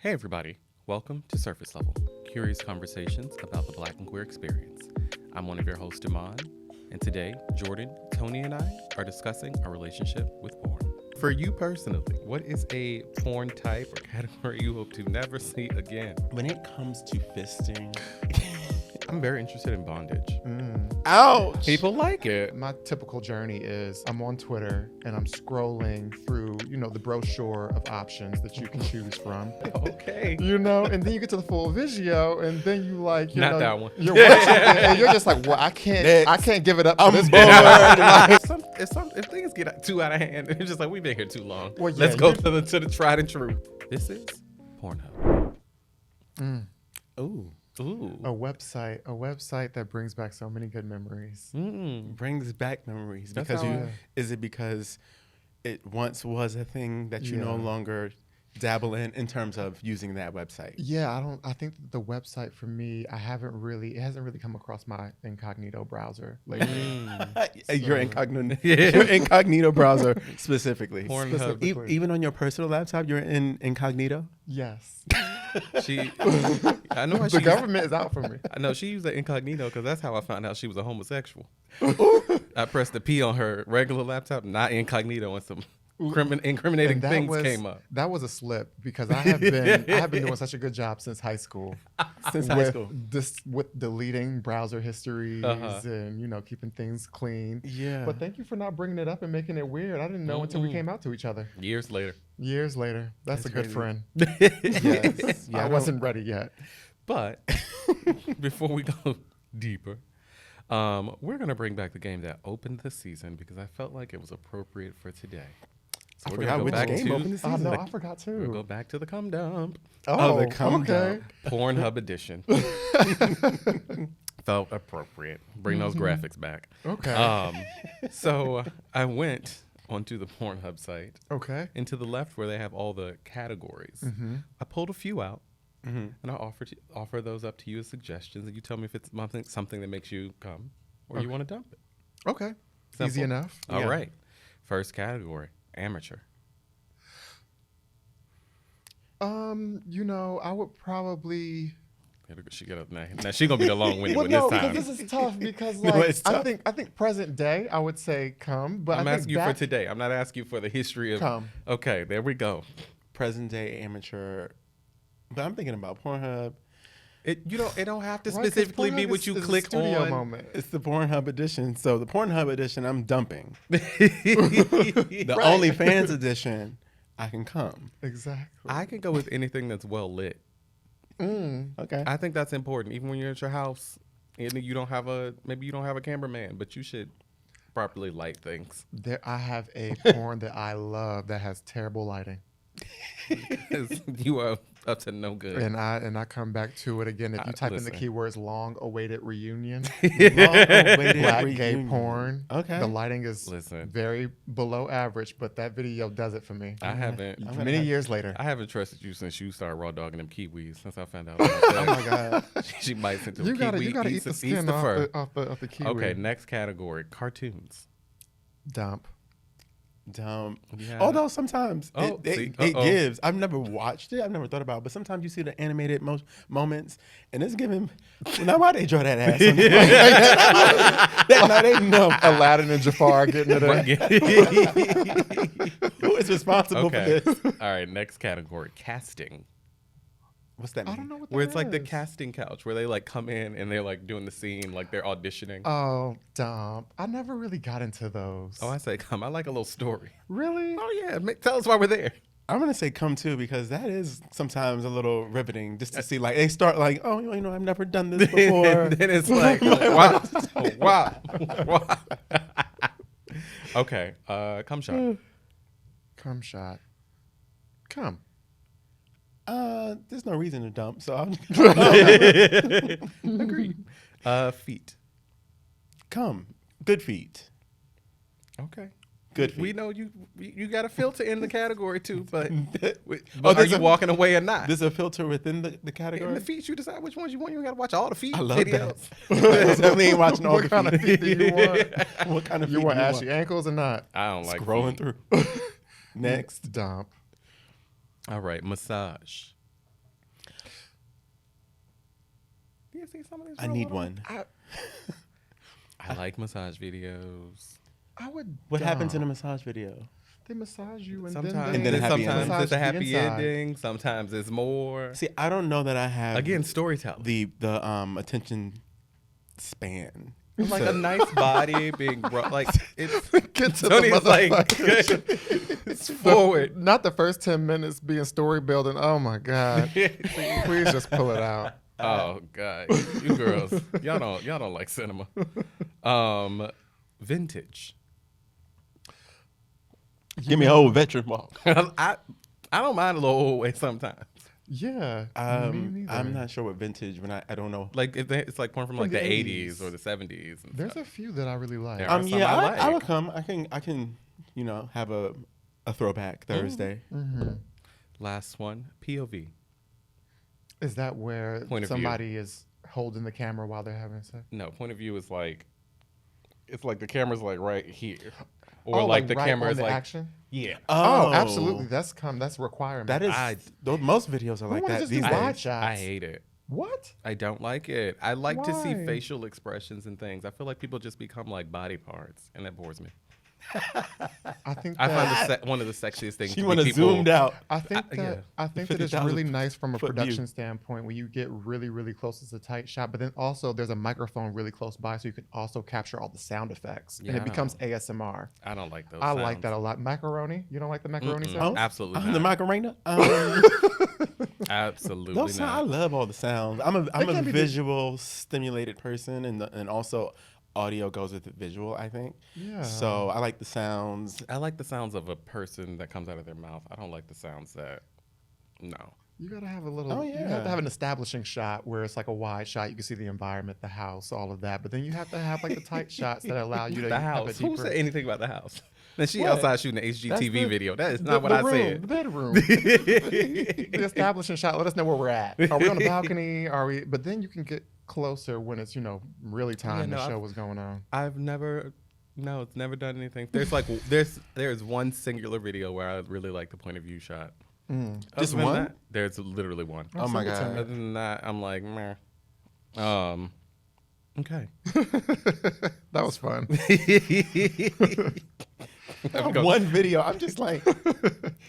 Hey everybody, welcome to Surface Level, curious conversations about the Black and queer experience. I'm one of your hosts, Damon, and today, Jordan, Tony, and I are discussing our relationship with porn. For you personally, what is a porn type or category you hope to never see again? When it comes to fisting, I'm very interested in bondage. ouch! People like it. My typical journey is I'm on Twitter and I'm scrolling through, the brochure of options that you can choose from. Okay. And then you get to the full video and then you like, Not that one. You're watching it and you're just like, well, I can't give it up to this bored. boy. If things get too out of hand, it's just like we've been here too long. Well, yeah, Let's go to the tried and true. This is Pornhub. Ooh, A website that brings back so many good memories. brings back memories That's because how is it because it once was a thing that you no longer dabble in terms of using that website? Yeah, I think that the website for me, it hasn't really come across my incognito browser lately. Your incognito browser specifically. Pornhub. Specifically. Even on your personal laptop, you're in incognito. Yes. I know how The government is out for me. I know she used the incognito because that's how I found out she was a homosexual. I pressed the P on her regular laptop, not incognito, and some incriminating And things came up. That was a slip because I have been doing such a good job since high school. With deleting browser histories and keeping things clean. Yeah. But thank you for not bringing it up and making it weird. I didn't know until we came out to each other. Years later. That's a good crazy. friend. Yes. I wasn't ready yet. But before we go deeper, we're going to bring back the game that opened the season because I felt like it was appropriate for today. So we're going to go back opened the Oh, season. no, I forgot too. We'll go back to the cum dump. Oh, the cum okay. Pornhub edition. Felt appropriate. Bring those graphics back. Okay. So I went onto the Pornhub site. Okay. And to the left where they have all the categories. I pulled a few out and I offer those up to you as suggestions, and you tell me if it's something that makes you come or you want to dump it. Okay. Simple. Easy enough. All right. First category, amateur. I would probably. She get up now. Now she gonna be the long-winded Well, one no, this time. because this is tough because No, it's I tough. think present day I would say come, but I'm I think asking you for today. I'm not asking you for the history of. Come. Okay, there we go. Present day amateur. But I'm thinking about Pornhub. It don't have to Right, 'cause specifically be Pornhub what is- you is a click studio on. moment. It's the Pornhub edition. So the Pornhub edition, I'm dumping. The The OnlyFans edition, I can come. Exactly. I can go with anything that's well lit. Okay. I think that's important. Even when you're at your house and you don't have a cameraman, but you should properly light things. I have a porn that I love that has terrible lighting, 'Cause you are up to no good. and I come back to it again. If you type in the listen. keywords "long awaited reunion," Long-awaited black gay reunion. porn. Okay. The lighting is Listen. very below average, but that video does it for me. I haven't Many years later. I haven't trusted you since you started raw dogging them kiwis. Since I found out. Oh my God. She bites into You a gotta kiwi. eat the eats skin the off fur. the kiwi. Okay, next category: cartoons. Dump. Dumb. Yeah. Although sometimes Oh, it see? gives. I've never watched it. I've never thought about it. But sometimes you see the animated moments, and it's giving. Now, why they draw that ass? Now they know. Aladdin and Jafar getting it in. Who is responsible Okay. for this? All right, next category: casting. What's that mean? I don't know what Where that it's like the is. casting couch, where they like come in and they're like doing the scene, like they're auditioning. Oh, dump. I never really got into those. Oh, I say come. I like a little story. Really? Oh yeah, tell us why we're there. I'm gonna say come too because that is sometimes a little riveting just to see like they start like I've never done this before. And then it's like wow, wow. Okay, come shot. Come shot. Come. There's no reason to dump, so I'm Agreed. Feet. come. Good feet. Okay. Good feet. We know you got a filter in the category too, but Oh, are there's you a- walking away or not? There's a filter within the In category. the feet, you decide which ones you want. You got to watch all the feet I love videos. that. Definitely ain't watching all What the kind of feet. feet do you want? What kind of feet You want do you ashy ankles or not? I don't like Scrolling feet. through. Next. Dump. All right, massage. see some of these. I need one. I like massage videos. I would. What happens in a massage video? They massage you, and Sometimes, then a happy sometimes ending. it's a happy inside. ending. Sometimes it's more. See, I don't know that I have Again, storytelling. the attention span. Like a nice body being like it's. Get to Tony's the like motherfucker. it's forward. Not the first 10 minutes being story building. Oh my God! Please just pull it out. Oh God, you girls, y'all don't like cinema. Vintage. Give me a whole veteran ball. I don't mind a little old way sometimes. Yeah. Me neither. I'm not sure what vintage. When I don't know. Like if it's like porn from like the the 80s 80s. or the 70s. And There's stuff. a few that I really like. There are some Yeah, I I like. would come. I can have a throwback Thursday. Mm-hmm. Last one, POV. Is that where Point of view. somebody is holding the camera while they're having sex? No, point of view is like it's like the camera's like right here, or Oh, like the right camera on is the like action. yeah. Oh, absolutely. That's a requirement. That is. Most videos are like wanna that just these do days. wide shots? I hate it. What? I don't like it. I like to see Why? facial expressions and things. I feel like people just become like body parts, and that bores me. I think I that, find one of the sexiest things. She to want be to people, zoomed out. I think that yeah. I think that it's 50,000 really nice from a foot production view. standpoint when you get really, really close. It's a tight shot, but then also there's a microphone really close by, so you can also capture all the sound effects, and Yeah. it becomes ASMR. I don't like those. I like sounds. that a lot. Macaroni? You don't like the macaroni Mm-mm. sound? Absolutely The not. Macarena. Absolutely Those not. I love all the sounds. I'm a can be visual stimulated person, and also audio goes with the visual, I think. Yeah. So I like the sounds. I like the sounds of a person that comes out of their mouth. I don't like the sounds that. No. You gotta have a little. Oh, You have yeah. to have an establishing shot where it's like a wide shot. You can see the environment, the house, all of that. But then you have to have like the tight shots that allow you to The have a house. Who deeper. said anything about the house? Then she What? outside shooting an HGTV the- video. That is the- not what the I room, said. The bedroom. The establishing shot. Let us know where we're at. Are we on the balcony? Are we? But then you can get closer when it's really time no, to show I've- what's going on. I've never. No, it's never done anything. There's like there's one singular video where I really like the point of view shot. Just Other than one? that, there's literally one. Oh my send it to God. me. Other than that, I'm like, meh. Okay. That was fun. One video. I'm just like,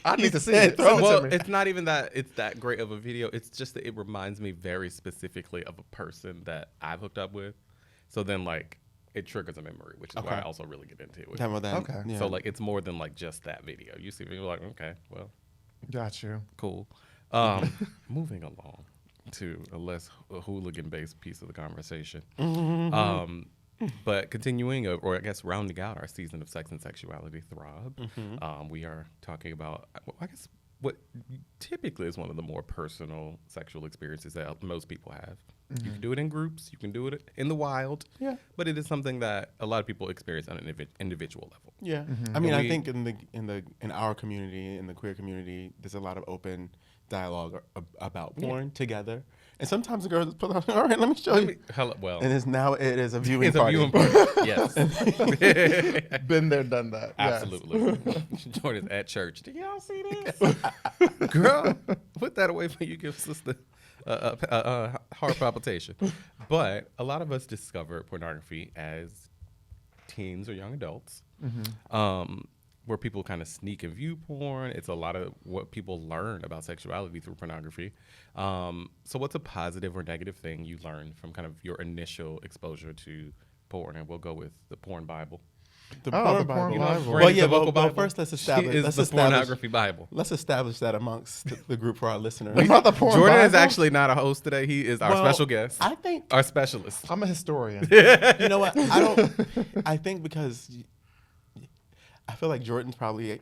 I need to see said it. throw Send it Well, to me. it's not even that it's that great of a video. It's just that it reminds me very specifically of a person that I've hooked up with. So then, like, it triggers a memory, which is why Okay. I also really get into it. talking about that. Okay. Yeah. So, like, it's more than, like, just that video. You see me, you're like, okay, well, Got you. cool. Moving along to a less hooligan-based piece of the conversation. But continuing, or I guess rounding out our season of Sex and Sexuality, Throb, we are talking about, I guess, what typically is one of the more personal sexual experiences that most people have. You can do it in groups, you can do it in the wild, Yeah. but it is something that a lot of people experience on an individual level. Yeah, I mean, I think in our community, in the queer community, there's a lot of open dialogue about porn together, and sometimes the girls put on, all right, let me show you, Well, and it is a viewing it's party. a viewing party. Yes. Been there, done that. Yes. Absolutely. Jordan's at church. Did y'all see this? Girl, put that away when you give sister a heart palpitation. But a lot of us discover pornography as teens or young adults, where people kind of sneak and view porn. It's a lot of what people learn about sexuality through pornography. So what's a positive or negative thing you learned from kind of your initial exposure to porn? And we'll go with the porn Bible. The Oh, porn the Bible. porn You know, Bible. Brady's Well, yeah, the vocal but Bible. first let's She establish. is Let's the establish. pornography Bible. Let's establish that amongst the group for our listeners. About the porn Jordan is Bible? actually not a host today. He is our Well, special guest, I think our specialist. I'm a historian. you know what I think because I feel like Jordan's probably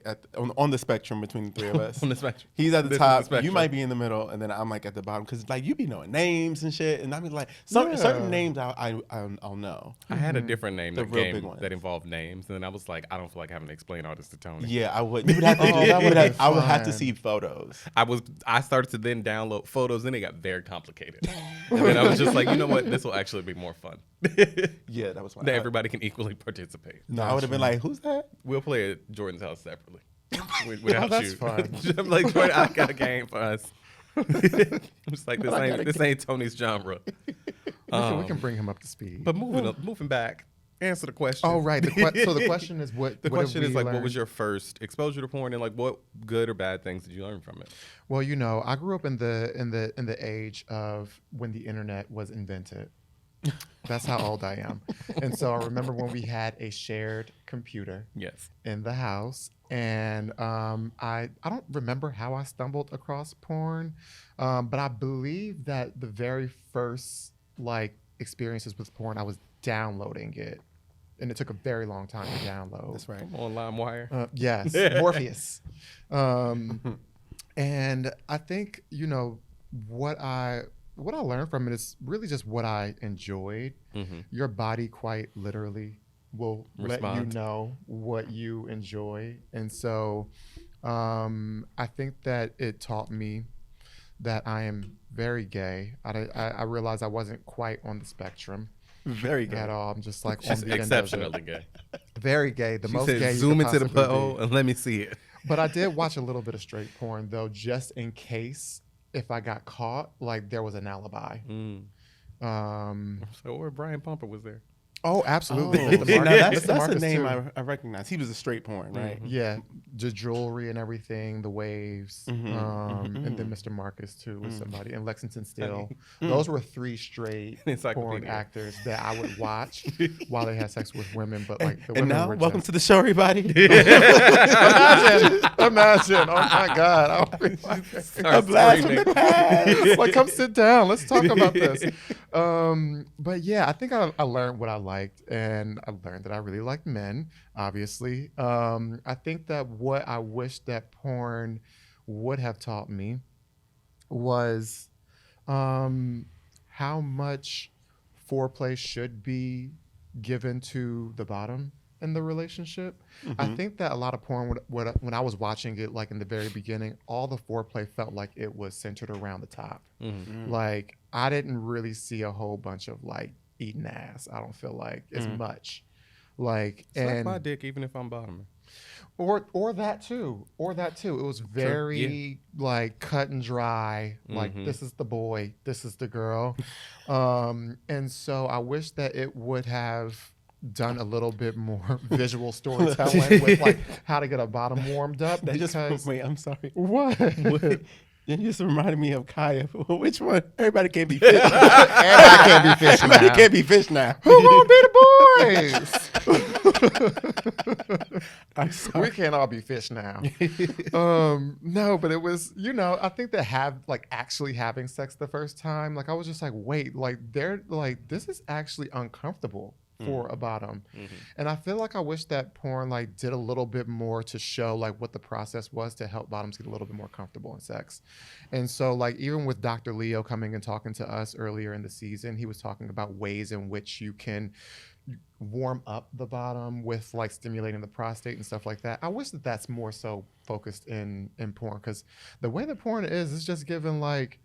on the spectrum between the three of us. On the spectrum. He's at This the is the top. You spectrum. might be in the middle, and then I'm like at the bottom because like you be knowing names and shit, and I mean like certain names I'll know. I had a different name The that real big game ones. that involved names, and then I was like, I don't feel like having to explain all this to Tony. Yeah, I would. You would have to. Oh, that would've been I would have to fun. see photos. I started to then download photos, and it got very complicated. And then I was just like, you know what? This will actually be more fun. Yeah, that was fine. That everybody can equally participate. No, I would have been like, "Who's that?" We'll play at Jordan's house separately. Without that's you. fine. I'm like, Jordan, I got a game for us. I'm just like, I got a this ain't Tony's genre. We can bring him up to speed. But moving back, answer the question. Oh, right. So the question is what? The question is like, learned? what was your first exposure to porn, and like, what good or bad things did you learn from it? Well, you know, I grew up in the age of when the internet was invented. That's how old I am. And so I remember when we had a shared computer Yes. in the house. And I don't remember how I stumbled across porn, but I believe that the very first like experiences with porn, I was downloading it. And it took a very long time to download. That's right. On LimeWire. Yes, Morpheus. And I think, you know, what I learned from it is really just what I enjoyed. Mm-hmm. Your body quite literally will let you Respond. know what you enjoy. And so I think that it taught me that I am very gay. I realized I wasn't quite on the spectrum Very good. at all. I'm just like She's on the exceptionally end of it. gay. Very gay. The She most said, gay you zoom could into the possibly butthole be. and let me see it. But I did watch a little bit of straight porn though, just in case if I got caught, like there was an alibi. So Brian Pumper was there. Oh, absolutely. Oh, Mr. now Marcus- Mr. that's a Marcus, name too. I recognize. He was a straight porn, right? Yeah, the jewelry and everything, the waves, and then Mr. Marcus too was somebody, and Lexington Steele. Those were three straight porn Encyclopedia. actors that I would watch while they had sex with women. But like the And women now, were welcome just, to the show, everybody. imagine, oh my God, A blast from the past. like come sit down, let's talk about this. But yeah, I think I learned what I liked, and I learned that I really liked men, obviously. I think that what I wish that porn would have taught me was how much foreplay should be given to the bottom in the relationship. I think that a lot of porn, when I was watching it, like in the very beginning, all the foreplay felt like it was centered around the top. Like I didn't really see a whole bunch of like eating ass. I don't feel like as much. Like Suck my dick even if I'm bottoming. or that too. It was very like cut and dry. Like this is the boy, this is the girl. And so I wish that it would have done a little bit more visual storytelling with like how to get a bottom warmed up. That just because wait. I'm sorry. what? Then you just reminded me of Kaya. Which one? Everybody can't be fish. Everybody can't be fish now. Everybody can't be fish now. Who gonna be the boys? I'm sorry. We can't all be fish now. No, but it was, you know, I think that actually having sex the first time, like I was just like, wait, like they're like, this is actually uncomfortable for a bottom. And I feel like I wish that porn like did a little bit more to show like what the process was to help bottoms get a little bit more comfortable in sex. And so like even with Dr. Leo coming and talking to us earlier in the season, he was talking about ways in which you can warm up the bottom with like stimulating the prostate and stuff like that. I wish that that's more so focused in porn, because the way that porn is, it's just given like,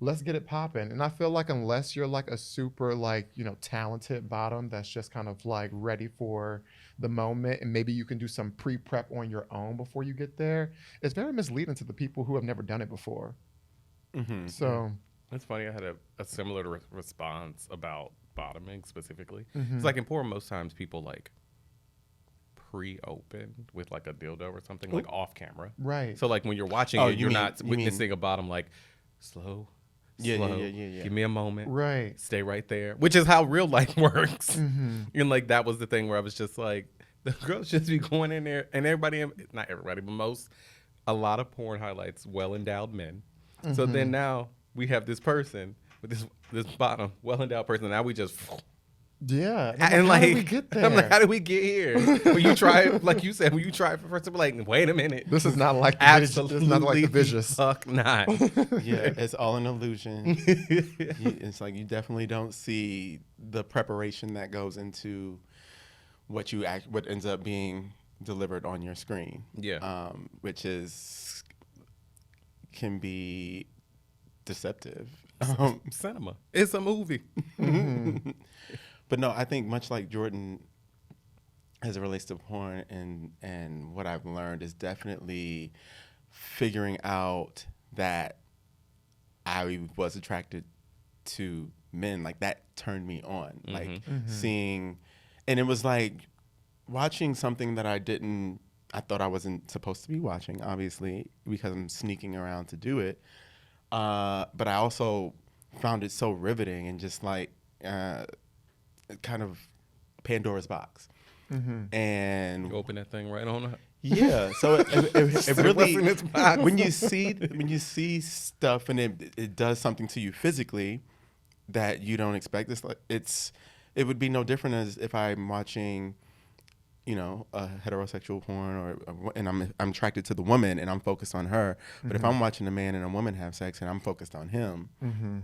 let's get it popping. And I feel like unless you're like a super like, you know, talented bottom that's just kind of like ready for the moment, and maybe you can do some pre-prep on your own before you get there, it's very misleading to the people who have never done it before. So It's funny. I had a similar response about bottoming specifically. It's like in porn, most times people like pre-open with like a dildo or something like off camera. right. So like when you're watching it, you're not witnessing a bottom like slow. Yeah. Give me a moment. Right. Stay right there, which is how real life works. And like that was the thing where I was just like, the girls just be going in there, and everybody, not everybody, but a lot of porn highlights well-endowed men. So then now we have this person with this bottom well-endowed person. Now we just Yeah. and how like did we get there? I'm like, how did we get here? When you try, like you said, when you try it for first, I'm like, wait a minute. This is not like the Absolutely, this is not like the vicious. fuck not. Yeah, it's all an illusion. It's like you definitely don't see the preparation that goes into what ends up being delivered on your screen. Yeah. Which can be deceptive. Cinema. It's a movie. But no, I think much like Jordan, as it relates to porn and what I've learned is definitely figuring out that I was attracted to men, like that turned me on. Like Mm-hmm. seeing, and it was like watching something that I thought I wasn't supposed to be watching, obviously, because I'm sneaking around to do it. But I also found it so riveting and just like kind of Pandora's box. Mm-hmm. And You open that thing right on up. yeah, so it really What's in its box? when you see stuff and it does something to you physically that you don't expect. It would be no different as if I'm watching, you know, a heterosexual porn and I'm attracted to the woman and I'm focused on her. But if I'm watching a man and a woman have sex and I'm focused on him, Mm-hmm.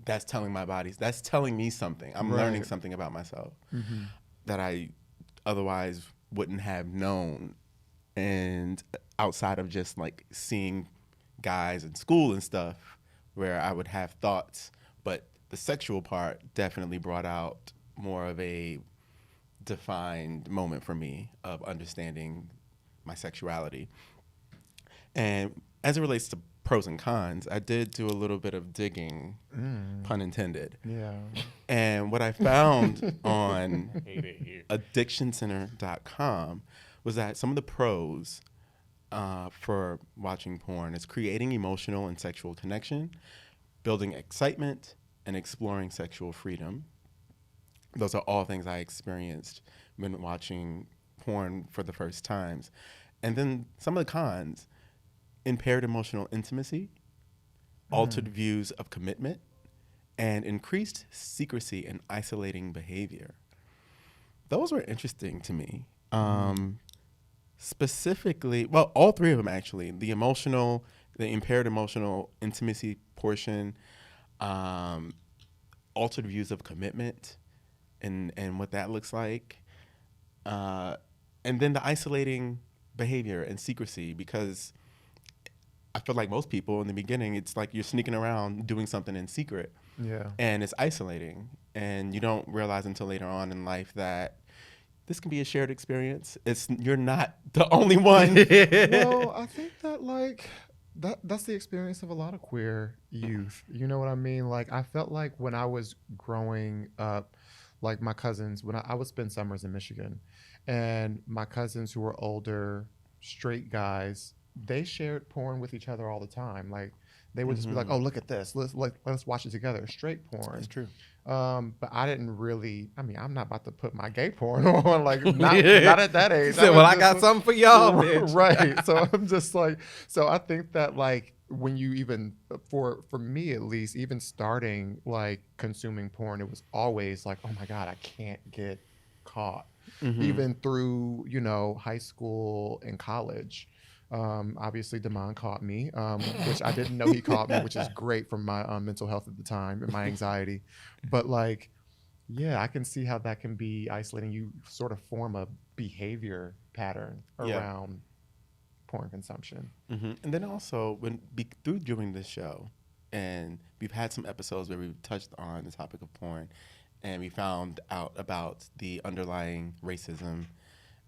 that's telling my body, that's telling me something. I'm Right. learning something about myself Mm-hmm. that I otherwise wouldn't have known. And outside of just like seeing guys in school and stuff where I would have thoughts, but the sexual part definitely brought out more of a defined moment for me of understanding my sexuality. And as it relates to pros and cons, I did do a little bit of digging, pun intended. Yeah. And what I found on Hate it here. addictioncenter.com was that some of the pros for watching porn is creating emotional and sexual connection, building excitement, and exploring sexual freedom. Those are all things I experienced when watching porn for the first times. And then some of the cons: impaired emotional intimacy, altered views of commitment, and increased secrecy and isolating behavior. Those were interesting to me. Specifically, well, all three of them actually. The impaired emotional intimacy portion, altered views of commitment and what that looks like. And then the isolating behavior and secrecy, because I feel like most people in the beginning, it's like you're sneaking around doing something in secret. Yeah. And it's isolating. And you don't realize until later on in life that this can be a shared experience. You're not the only one. Well, I think that like that's the experience of a lot of queer youth. You know what I mean? Like I felt like when I was growing up, like my cousins, when I would spend summers in Michigan, and my cousins who were older, straight guys, they shared porn with each other all the time. Like they would just be like, "Oh, look at this. Let's watch it together." Straight porn. That's true. But I didn't really. I mean, I'm not about to put my gay porn on. Like not at that age. Said, well, I got something for y'all, bitch. Right. So I'm just like, so I think that like when you even for me at least, even starting like consuming porn, it was always like, oh my God, I can't get caught. Even through, you know, high school and college. Obviously, Damon caught me, which I didn't know he caught me, which is great for my mental health at the time and my anxiety. But like, yeah, I can see how that can be isolating. You sort of form a behavior pattern around porn consumption. And then also, through doing this show, and we've had some episodes where we've touched on the topic of porn, and we found out about the underlying racism,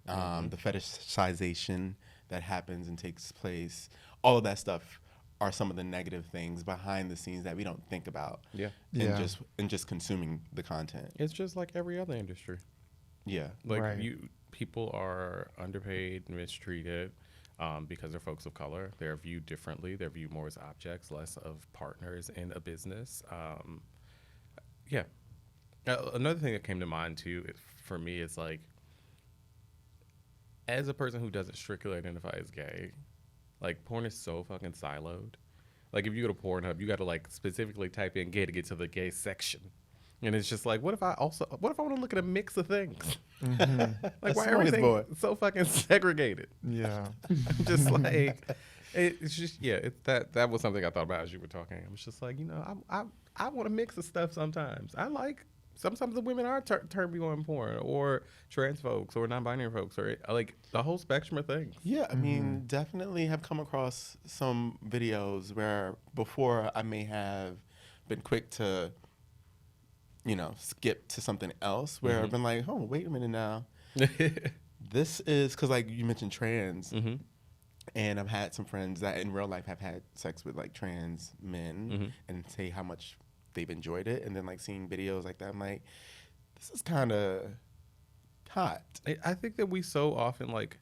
the fetishization that happens and takes place. All of that stuff are some of the negative things behind the scenes that we don't think about. Yeah. In just consuming the content. It's just like every other industry. Yeah. Like Right. people are underpaid, mistreated because they're folks of color. They're viewed differently. They're viewed more as objects, less of partners in a business. Yeah. Another thing that came to mind too for me is like, as a person who doesn't strictly identify as gay, like porn is so fucking siloed. Like if you go to Pornhub, you got to like specifically type in gay to get to the gay section. And it's just like, what if I want to look at a mix of things? Like why everything so fucking segregated? Yeah. I'm just like, it's just, that was something I thought about as you were talking. I was just like, you know, I want a mix of stuff sometimes. I like, sometimes the women are turn me on porn, or trans folks, or non-binary folks, or like the whole spectrum of things. Yeah, I mean, definitely have come across some videos where before I may have been quick to, you know, skip to something else, where I've been like, oh, wait a minute now. This is, because like you mentioned trans, and I've had some friends that in real life have had sex with like trans men and say how much they've enjoyed it, and then like seeing videos like that, I'm like, this is kind of hot. I think that we so often like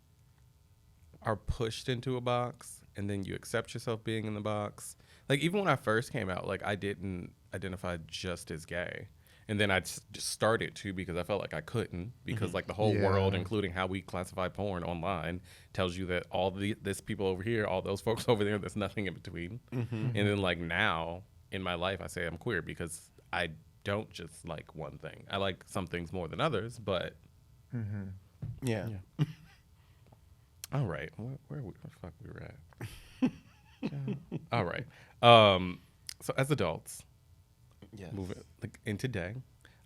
are pushed into a box, and then you accept yourself being in the box. Like even when I first came out, like I didn't identify just as gay. And then I just started to because I felt like I couldn't because like the whole world, including how we classify porn online, tells you that all this people over here, all those folks over there, there's nothing in between. And then like now in my life, I say I'm queer because I don't just like one thing. I like some things more than others, but Yeah. All right, where the fuck we were at? All right. So as adults. Yes. Moving like in today,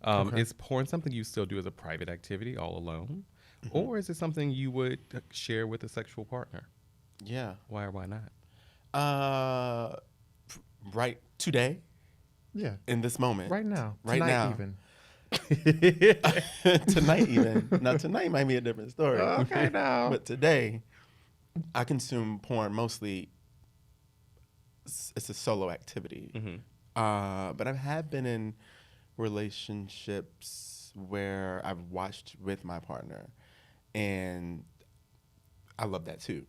Okay. is porn something you still do as a private activity all alone, or is it something you would share with a sexual partner? Yeah. Why or why not? Right today, Yeah. in this moment, Right now. Right Tonight now. even. tonight even. Now tonight might be a different story. Okay, now. But today, I consume porn mostly. It's a solo activity. But I have been in relationships where I've watched with my partner, and I love that too.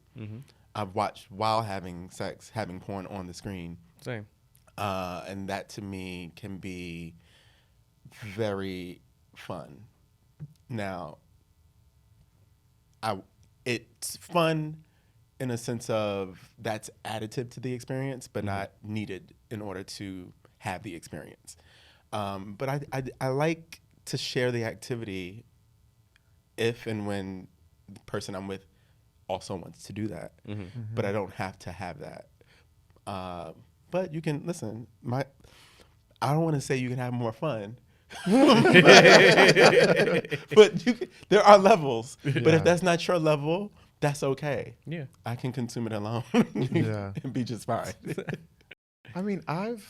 I've watched while having sex, having porn on the screen, Same. and that to me can be very fun. Now, it's fun in a sense of that's additive to the experience, but not needed in order to have the experience. But I like to share the activity if and when the person I'm with also wants to do that. But I don't have to have that. But you can listen. I don't want to say you can have more fun. but there are levels. But if that's not your level, that's okay. Yeah. I can consume it alone Yeah. and be just fine. I mean, I've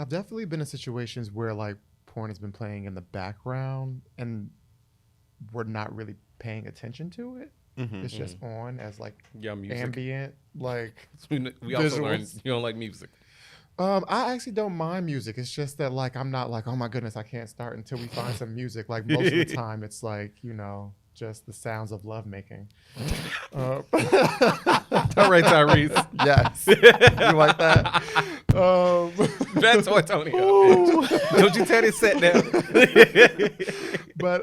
definitely been in situations where like porn has been playing in the background and we're not really paying attention to it. It's just on as like Yeah, music. ambient, like We also learned visuals. you don't like music. I actually don't mind music. It's just that like I'm not like, oh my goodness, I can't start until we find some music. Like most of the time, it's like, you know, just the sounds of lovemaking. All right, Tyrese. Yes, you like that? That's Antonio. Don't you tell this set down. But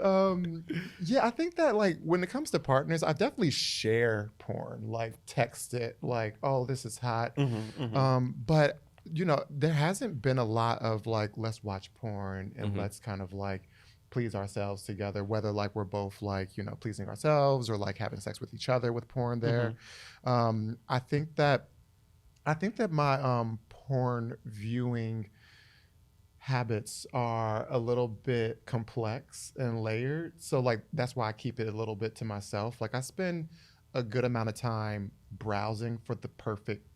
yeah, I think that like when it comes to partners, I definitely share porn, like text it, like, oh, this is hot. But you know, there hasn't been a lot of like, let's watch porn and let's kind of like please ourselves together, whether like we're both like, you know, pleasing ourselves or like having sex with each other with porn there. I think that my porn viewing habits are a little bit complex and layered. So like that's why I keep it a little bit to myself. Like I spend a good amount of time browsing for the perfect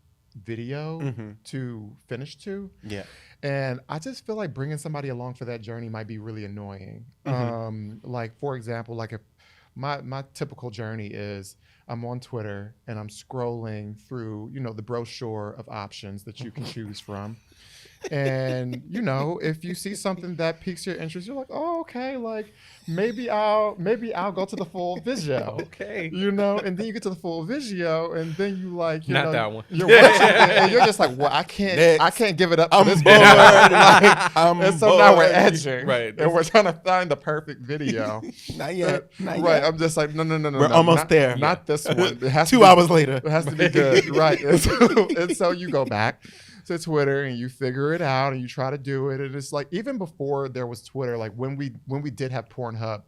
video to finish to. Yeah. And I just feel like bringing somebody along for that journey might be really annoying. Like for example, like if my typical journey is I'm on Twitter and I'm scrolling through, you know, the brochure of options that you can choose from. And you know, if you see something that piques your interest, you're like, oh, okay, like maybe I'll go to the full video. Okay. You know, and then you get to the full video, and then you like, you Not know, that one. You're watching it, and you're just like, well, I can't give it up. I'm to this bored. video. I'm And so now we're bored. edging, Right. And we're trying to find the perfect video. Not yet. Not Right. yet. I'm just like, no. We're almost there. Not this one. It has 2 to be- hours later. It has to be good, right? And so you go back to Twitter and you figure it out and you try to do it. And it's like even before there was Twitter, like when we did have Pornhub,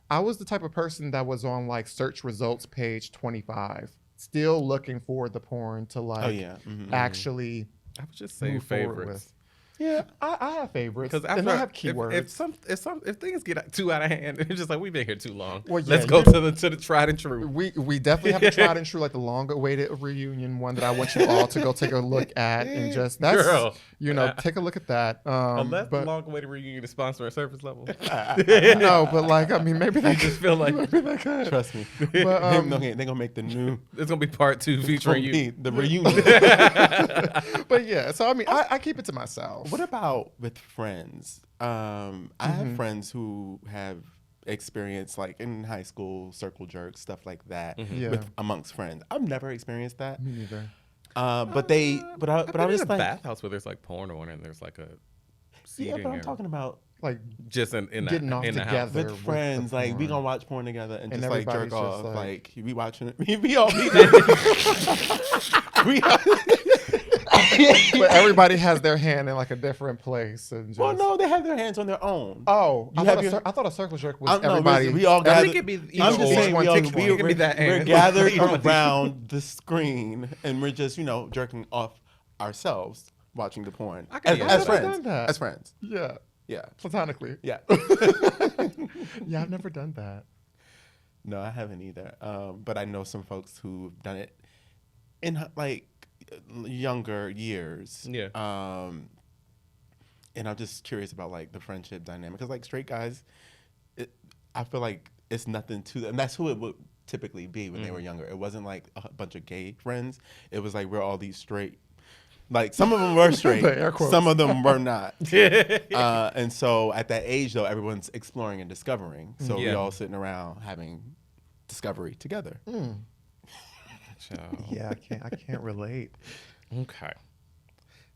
I was the type of person that was on like search results page 25, still looking for the porn to like actually I would just say move forward favorites. with. Yeah, I have favorites, Because and I have keywords. if things get too out of hand, it's just like we've been here too long. Well, yeah, Let's go to the tried and true. We definitely have a tried and true, like the long-awaited reunion one that I want you all to go take a look at, and just that's Girl. you know, take a look at that. Unless the But long-awaited reunion is sponsoring Surface Level. no, but like I mean, maybe they just feel like maybe they could. Trust me. But they're gonna make the new it's gonna be part 2 featuring you. the reunion. But yeah, so I mean, I keep it to myself. What about with friends? I have friends who have experienced, like in high school, circle jerks, stuff like that, Yeah. with amongst friends. I've never experienced that. Me neither. But I was in a like, bathhouse where there's like porn on and there's like a yeah, seating but I'm area. talking about Like Just in the, getting off in the house. together with with friends. the Like we porn. gonna watch porn together and And just like jerk everybody's just off. like- Like we watching it. We all be we. But everybody has their hand in like a different place. And just, Well, no, they have their hands on their own. Oh, You I have thought, your- I thought a circle jerk was I don't know, everybody. we all I gather. think it'd be I'm each just saying one. we all It could be that we're hand. gathered Each one. around the screen and we're just jerking off ourselves watching the porn I can as, get as that. I've friends. done that. As friends, Yeah, yeah, platonically. yeah. Yeah, I've never done that. No, I haven't either. But I know some folks who've done it in like younger years. Yeah. And I'm just curious about like the friendship dynamic because like straight guys, I feel like it's nothing to them. And that's who it would typically be when they were younger. It wasn't like a bunch of gay friends. It was like we're all these straight. Like some of them were straight, The air quotes. some of them were not. And so at that age though, everyone's exploring and discovering. So we Yeah. all sitting around having discovery together. Yeah, I can't relate. Okay.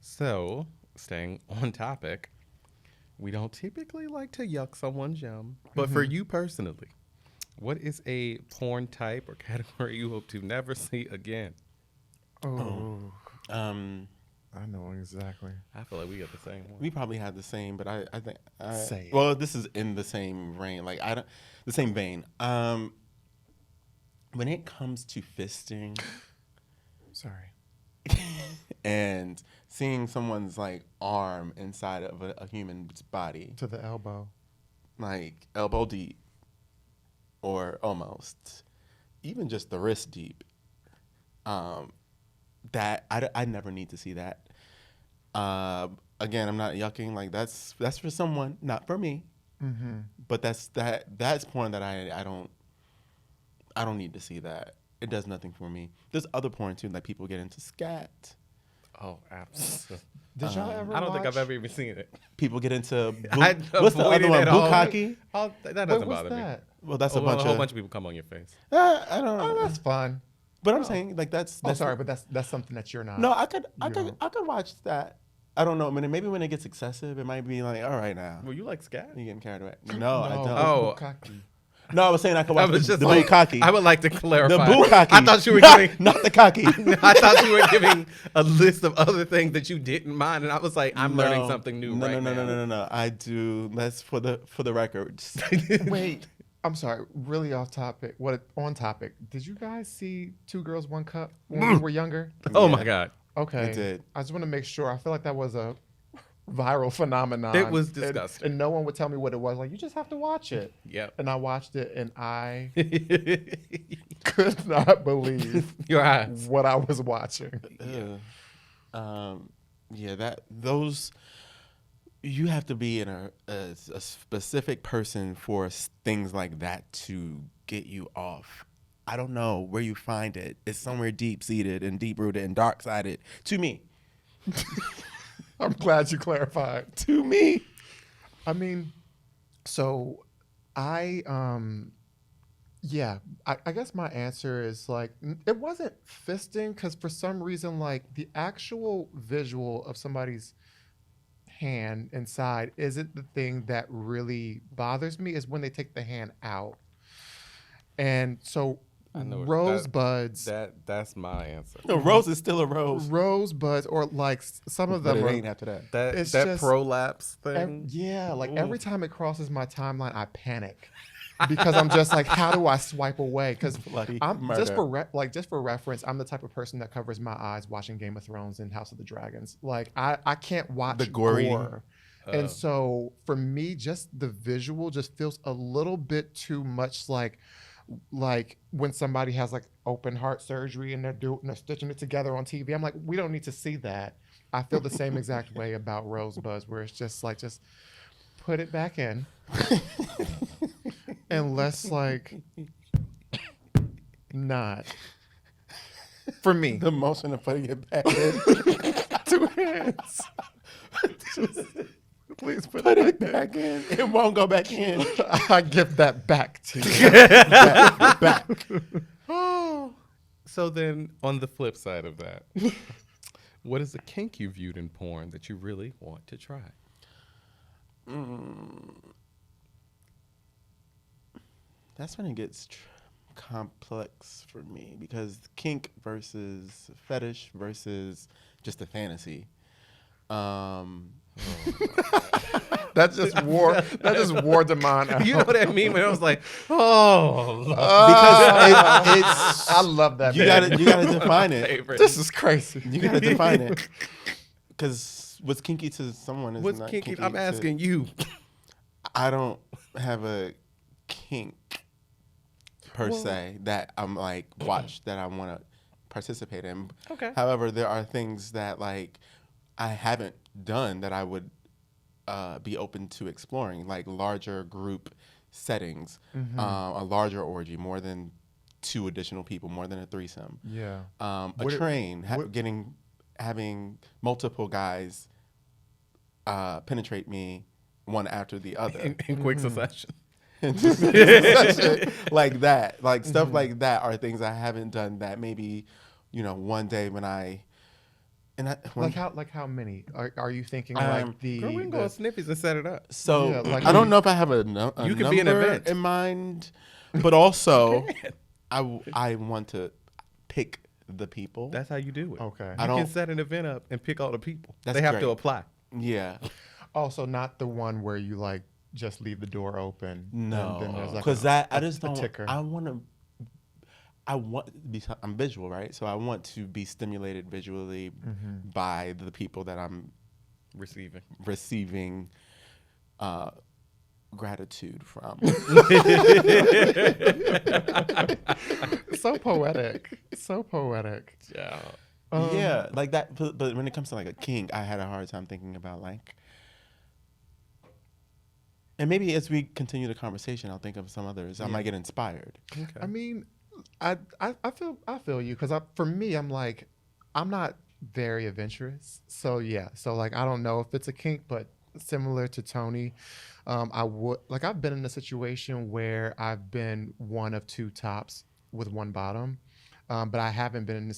So, staying on topic, we don't typically like to yuck someone's yum. But for you personally, what is a porn type or category you hope to never see again? Oh, Um, I know exactly. I feel like we got the same one. we probably have the same, but I think Say it. well, this is in the same vein. Like the same vein. When it comes to fisting Sorry. and seeing someone's like arm inside of a human's body, To the elbow. like elbow deep or almost, even just the wrist deep, that I never need to see that. Again, I'm not yucking. Like that's for someone, not for me. Mm-hmm. But that's porn that I don't need to see that. It does nothing for me. There's other porn too, like people get into scat. Oh, absolutely. Did y'all ever I don't think I've watch- ever even seen it. People get into I what's the avoid other it one? at all. Bukkake. That doesn't Wait, what's bother me. that? Well, that's A a bunch whole of. bunch of people come on your face. I don't Oh, know. that's fun. But I'm saying like that's. Oh, sorry, but that's something that you're not. No, I could don't. watch that. I don't know. Maybe when it gets excessive, it might be like, all right now, Well, you like scat? you're getting carried away. No, I don't. Oh. Bukkake. No, I was saying I could I watch was the just like, bukkake. I would like to clarify. The bukkake. I thought you were not, giving. not the cocky. I thought you were giving a list of other things that you didn't mind, and I was like, I'm learning No. something new no, right no, now. No. I do. That's for the records. Wait, I'm sorry. Really off topic. On topic? Did you guys see Two Girls, One Cup when we were younger? Oh Yeah. my god, Okay. I did. I just want to make sure. I feel like that was a viral phenomenon. It was And- disgusting. and no one would tell me what it was. Like, you just have to watch it. yep. And I watched it, and I could not believe Your eyes. what I was watching. Those you have to be in a specific person for things like that to get you off. I don't know where you find it. It's somewhere deep seated and deep rooted and dark sided. To me, I'm glad you clarified. to me. I mean, so I guess my answer is like it wasn't fisting because for some reason like the actual visual of somebody's hand inside isn't the thing that really bothers me is when they take the hand out. And so I know rosebuds That's my answer. No, rose is still a rose. rosebuds or like some of But them it are ain't after that. That It's that just- prolapse thing. yeah, like Oof. every time it crosses my timeline, I panic because I'm just like, how do I swipe away? Because Bloody I'm murder. just for reference, I'm the type of person that covers my eyes watching Game of Thrones and House of the Dragons. Like I can't watch The gory- gore. And so for me, just the visual just feels a little bit too much like when somebody has like open heart surgery and they're stitching it together on TV. I'm like, we don't need to see that. I feel the same exact way about rosebuds, where it's just like, just put it back in, and let's like not. For me, The motion of putting it back in. 2 hands. Just, please put it back in. It won't go back in. I give that back to you. Back. So then, on the flip side of that, what is a kink you viewed in porn that you really want to try? That's when it gets complex for me, because kink versus fetish versus just a fantasy. That just wore Damon out. You know what I mean? When I was like, oh, Because it's I love that. you man. gotta define it. favorite. This is crazy. You gotta define it. Because what's kinky to someone is What's not kinky? kinky I'm to- asking you. I don't have a kink per se that I'm like watch that I want to participate in. Okay. However, there are things that like I haven't done that I would be open to exploring, like larger group settings, a larger orgy, more than 2 additional people, more than a threesome. Yeah. A What it- train, having multiple guys penetrate me one after the other. In quick succession. Like that, like stuff like that are things I haven't done that maybe, one day when Like how many are you thinking? Like the Girl, we can go on Sniffies and set it up. so Yeah, like I don't know if I have a You could be an number event. in mind, but also I want to pick the people. That's how you do it. Okay. You don't- can set an event up and pick all the people. That's They have to great. apply. Yeah, Also, not the one where you like just leave the door open. and then there's, no, like, because I just a don't. ticker. I'm visual, right? So I want to be stimulated visually by the people that I'm receiving gratitude from. So poetic. So poetic. Yeah. Yeah, like that. But when it comes to like a kink, I had a hard time thinking about like. And maybe as we continue the conversation, I'll think of some others. I might get inspired. Okay. I mean, I feel you, because for me, I'm like, I'm not very adventurous. So yeah, so like I don't know if it's a kink, but similar to Tony, I've been in a situation where I've been one of 2 tops with one bottom. But I haven't been in a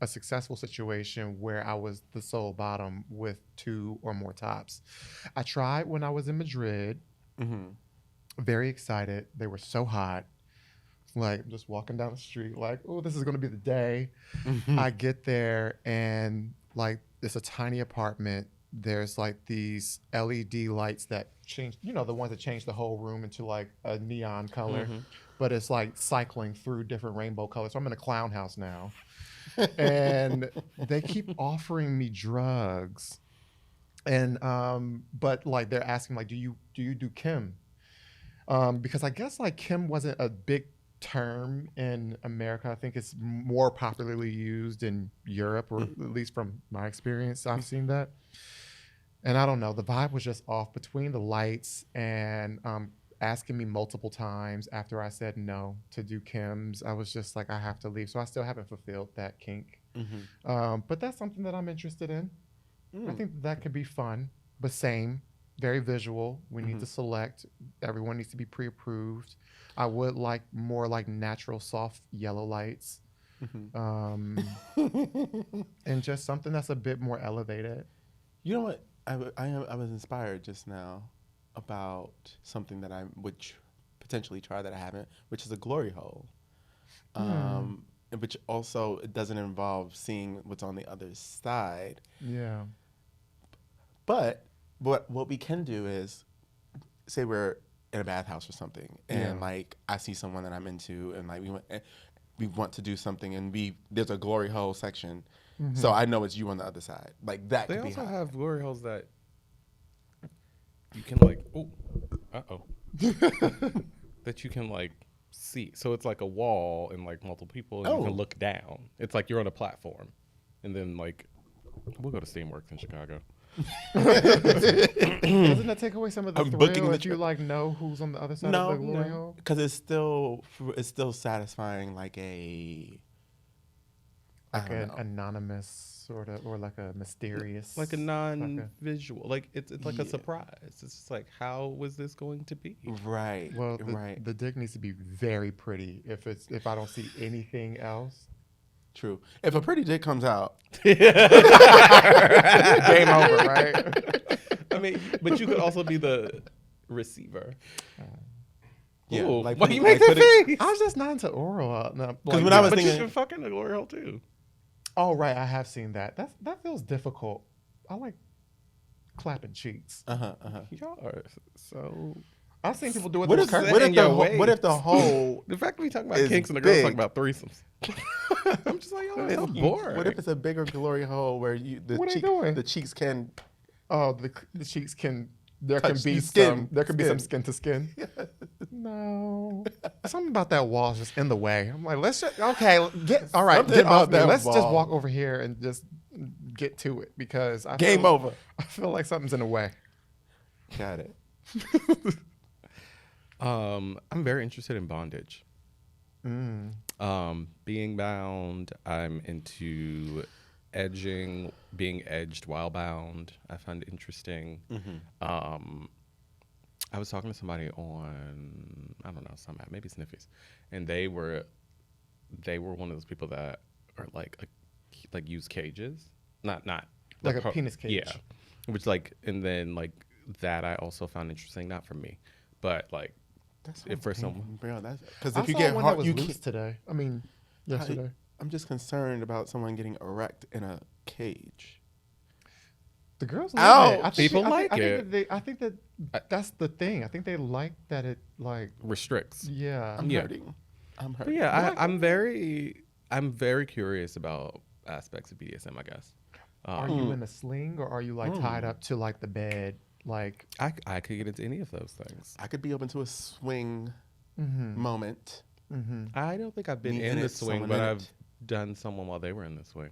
successful situation where I was the sole bottom with 2 or more tops. I tried when I was in Madrid. Very excited. They were so hot. Like just walking down the street, like, oh, this is going to be the day. I get there and like it's a tiny apartment. There's like these LED lights that change, the ones that change the whole room into like a neon color. But it's like cycling through different rainbow colors. So I'm in a clown house now. And they keep offering me drugs. And but like they're asking like, do you do Kim? Because I guess like Kim wasn't a big term in America. I think it's more popularly used in Europe, or at least from my experience, I've seen that. And I don't know, the vibe was just off between the lights and asking me multiple times after I said no to do Kim's. I was just like, I have to leave. So I still haven't fulfilled that kink. But that's something that I'm interested in. I think that could be fun, but very visual. We need to select. Everyone needs to be pre-approved. I would like more like natural, soft yellow lights. And just something that's a bit more elevated. You know what? I was inspired just now about something that I would potentially try that I haven't, which is a glory hole. Which also it doesn't involve seeing what's on the other side. Yeah. But what we can do is, say we're in a bathhouse or something, and like I see someone that I'm into, and like we want to do something, and there's a glory hole section, so I know it's you on the other side. Like that. They could be also hot. have glory holes that you can like, that you can like see. So it's like a wall and like multiple people, and you can look down. It's like you're on a platform, and then like we'll go to Steamworks in Chicago. Doesn't that take away some of the I'm booking thrill the if you like know who's on the other side No, of the glory hole? because it's still satisfying, like Like don't an know. anonymous sort of, or like a mysterious, like a non-visual, like it's like a Yeah. surprise. It's just like, how was this going to be? Right. Well, right. the dick needs to be very pretty. If I don't see anything else, True. If a pretty dick comes out, game over, right? I mean, but you could also be the receiver. yeah. Ooh, like why putting- you make like that putting- face? I was just not into oral. No, 'Cause when I was But you thinking- can fucking a glory hole too. oh right, I have seen that. That feels difficult. I like clapping cheeks. Y'all are so. I've seen people do it. What with if, curtains. what, if in your the, waist. what if the whole The fact that we talk about Is kinks and the girls big. talk about threesomes. I'm just like, y'all are so boring. What if it's a bigger glory hole where What are you doing? the cheeks can Oh, the cheeks can. There Touch can be the skin. some. There can be some Skin. skin to skin. No, something about that wall is just in the way. I'm like, let's just get all right. Something Get off about me. that Let's just wall. walk over here and just get to it because game over. I feel like something's in the way. Got it. I'm very interested in bondage. Being bound, I'm into edging, being edged while bound. I find it interesting. I was talking to somebody on, I don't know, some app, maybe Sniffies, and they were one of those people that are like use cages, not Like a penis cage. yeah, which like, and then like that I also found interesting, not for me, but like if for someone. Bro, that's because I if you saw get one hard, that was you loose can't. today. I mean, yesterday. I'm just concerned about someone getting erect in a cage. The girls Ouch. like it. People like it. I think that that's the thing. I think they like that it like Restricts. yeah. I'm Yeah. hurting. I'm But hurting. yeah, I'm very curious about aspects of BDSM, I guess. Are you in a sling or are you like tied up to like the bed? Like I could get into any of those things. I could be open to a swing moment. I don't think I've been Me in in the it, swing, someone but in I've it. done someone while they were in the swing.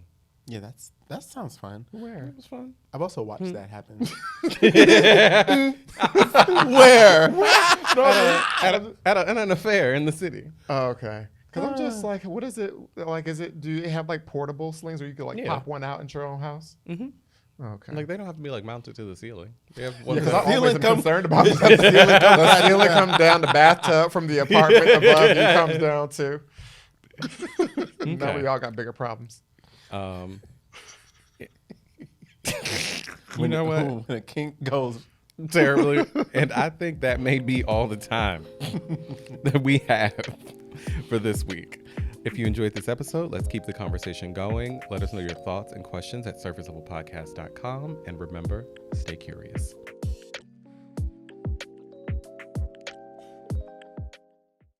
Yeah, that sounds fun. where? It was fun. I've also watched that happen. Where? At an affair in the city. Oh, okay. Because I'm just like, what is it like? Is it? Do you have like portable slings where you could like Yeah. pop one out into your own house? Mm-hmm. Okay. Like they don't have to be like mounted to the ceiling. They have one. because that- I always ceiling am come- concerned about the ceiling comes down, the bathtub from the apartment above you comes down too. Now Okay. we all got bigger problems. You know what? When a kink goes, Terribly, and I think that may be all the time that we have for this week. If you enjoyed this episode, let's keep the conversation going. Let us know your thoughts and questions at surfacelevelpodcast.com. And remember, stay curious.